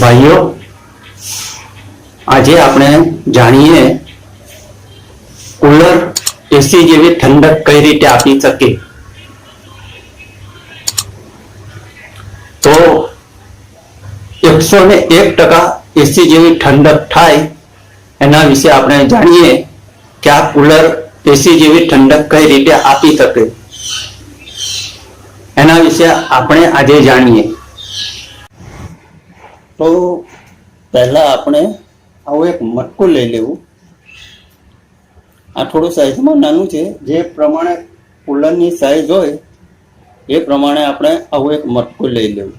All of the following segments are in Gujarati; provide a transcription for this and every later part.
ભાઈઓ, આજે આપણે જાણીએ કુલર એસી જેવી ઠંડક કઈ રીતે આપી શકે. તો 101% એસી જેવી ઠંડક થાય એના વિશે આપણે જાણીએ કે આ કુલર એસી જેવી ઠંડક કઈ રીતે આપી શકે. એના વિશે આપણે આજે જાણીએ. તો પહેલા આપણે આવું એક મટકું લઈ લેવું. આ થોડું સાઈઝમાં નાનું છે, જે પ્રમાણે કુલરની સાઈઝ હોય એ પ્રમાણે આપણે આવું એક મટકું લઈ લેવું.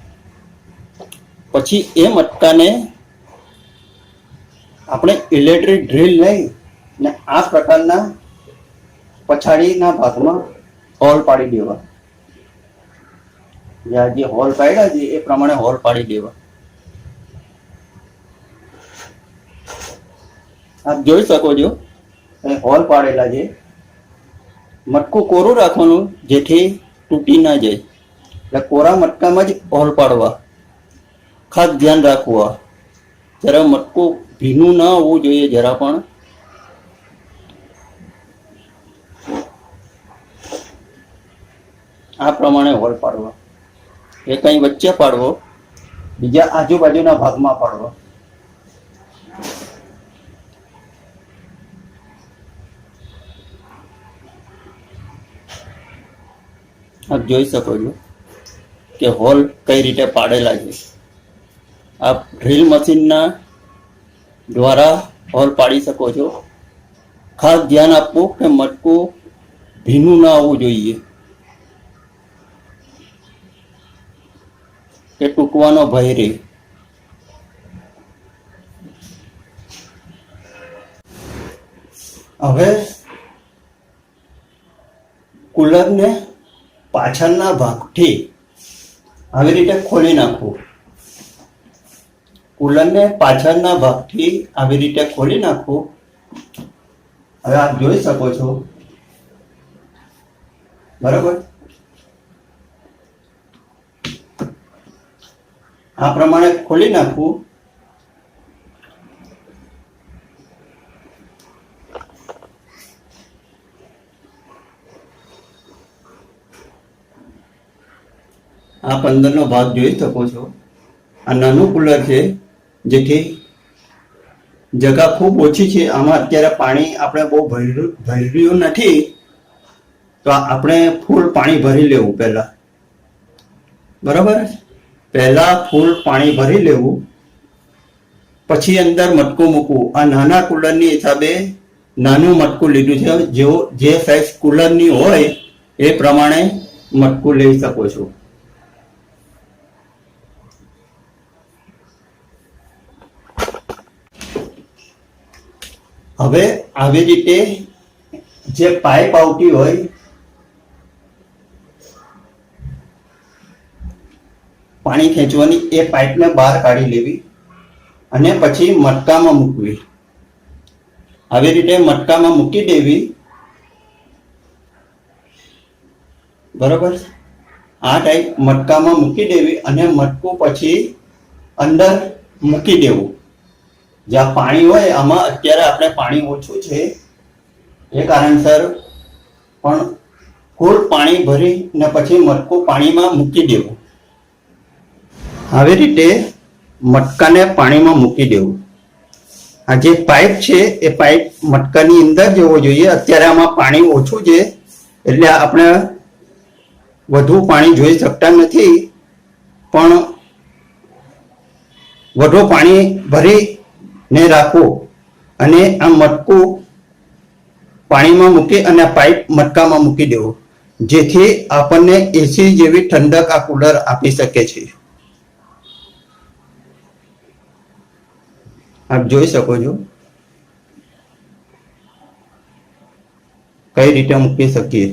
પછી એ મટકાને આપણે ઇલેક્ટ્રિક ડ્રીલ લઈ ને આ પ્રકારના પછાડીના ભાગમાં હોલ પાડી દેવા. જે હોલ પાડ્યા છે એ પ્રમાણે હોલ પાડી દેવા. આપ જોઈ શકો છો હોલ પાડેલા છે. મટકું કોરું રાખવાનું જેથી તૂટી ના જાય. એટલે કોરા મટકામાં જ હોલ પાડવા. ખાસ ધ્યાન રાખવું. જરા મટકું ભીનું ના હોવું જોઈએ જરા પણ. આ પ્રમાણે હોલ પાડવા. એ કઈ વચ્ચે પાડવો, બીજા આજુબાજુના ભાગમાં પાડવો. આપ જોઈ શકો છો કે હોલ કઈ રીતે પાડેલા છે. આપ ડ્રીલ મશીનના દ્વારા હોલ પાડી શકો છો. ખાસ ધ્યાન આપવું કે મટકું ભીનું ના આવવું જોઈએ, કે તૂટવાનો ભય રહે. હવે કુલરને પાછળના ભાગથી આવી રીતે ખોલી નાખવું. કુલરને પાછળના ભાગથી આવી રીતે ખોલી નાખવું. હવે આપ જોઈ શકો છો બરાબર. આ પ્રમાણે ખોલી નાખવું. આપ અંદરનો ભાગ જોઈ શકો છો. આ નાનું કુલર છે, જેથી જગા ખૂબ ઓછી છે. આમાં અત્યારે પાણી આપણે બહુ ભર્યું નથી, તો આપણે ફૂલ પાણી ભરી લેવું પહેલા. બરાબર. પહેલા ફૂલ પાણી ભરી લેવું, પછી અંદર મટકું મૂકવું. આ નાના કુલરની હિસાબે નાનું મટકું લીધું છે. જે સાઈઝ કુલરની હોય એ પ્રમાણે મટકું લઈ શકો છો. હવે આવી રીતે જે પાઇપ આવતી હોય પાણી ખેંચવાની, એ પાઇપને બહાર કાઢી લેવી અને પછી મટકામાં મૂકવી. આવી રીતે મટકામાં મૂકી દેવી. બરોબર. આ ટાઈપ મટકામાં મૂકી દેવી અને મટકું પછી અંદર મૂકી દેવું. જ્યાં પાણી હોય, આમાં અત્યારે આપણે પાણી ઓછું છે એ કારણસર, પણ ફૂલ પાણી ભરી ને પછી મટકું પાણીમાં મૂકી દેવું. આવી રીતે મટકાને પાણીમાં મૂકી દેવું. આ જે પાઇપ છે એ પાઇપ મટકાની અંદર જવો જોઈએ. અત્યારે આમાં પાણી ઓછું છે એટલે આપણે વધુ પાણી જોઈ શકતા નથી, પણ વધુ પાણી ભરી ને રાખવું અને આ મટકું પાણીમાં મૂકી અને પાઇપ મટકામાં મૂકી દેવું, જેથી આપણને એસી જેવી ઠંડક આ કુલર આપી શકે છે. આપ જોઈ શકો છો કઈ રીતે મૂકી શકીએ.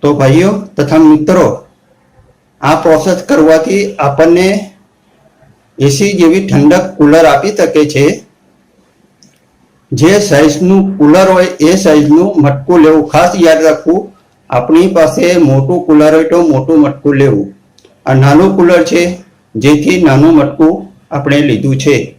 તો ભાઈઓ તથા મિત્રો, આ પ્રોસેસ કરવાથી આપણને એસી જેવી ઠંડક કુલર આપી શકે છે. જે સાઈઝનું કુલર હોય એ સાઈઝનું મટકું લેવું. ખાસ યાદ રાખવું, આપણી પાસે મોટું કુલર હોય તો મોટું મટકું લેવું. આ નાનું કુલર છે, જેથી નાનું મટકું આપણે લીધું છે.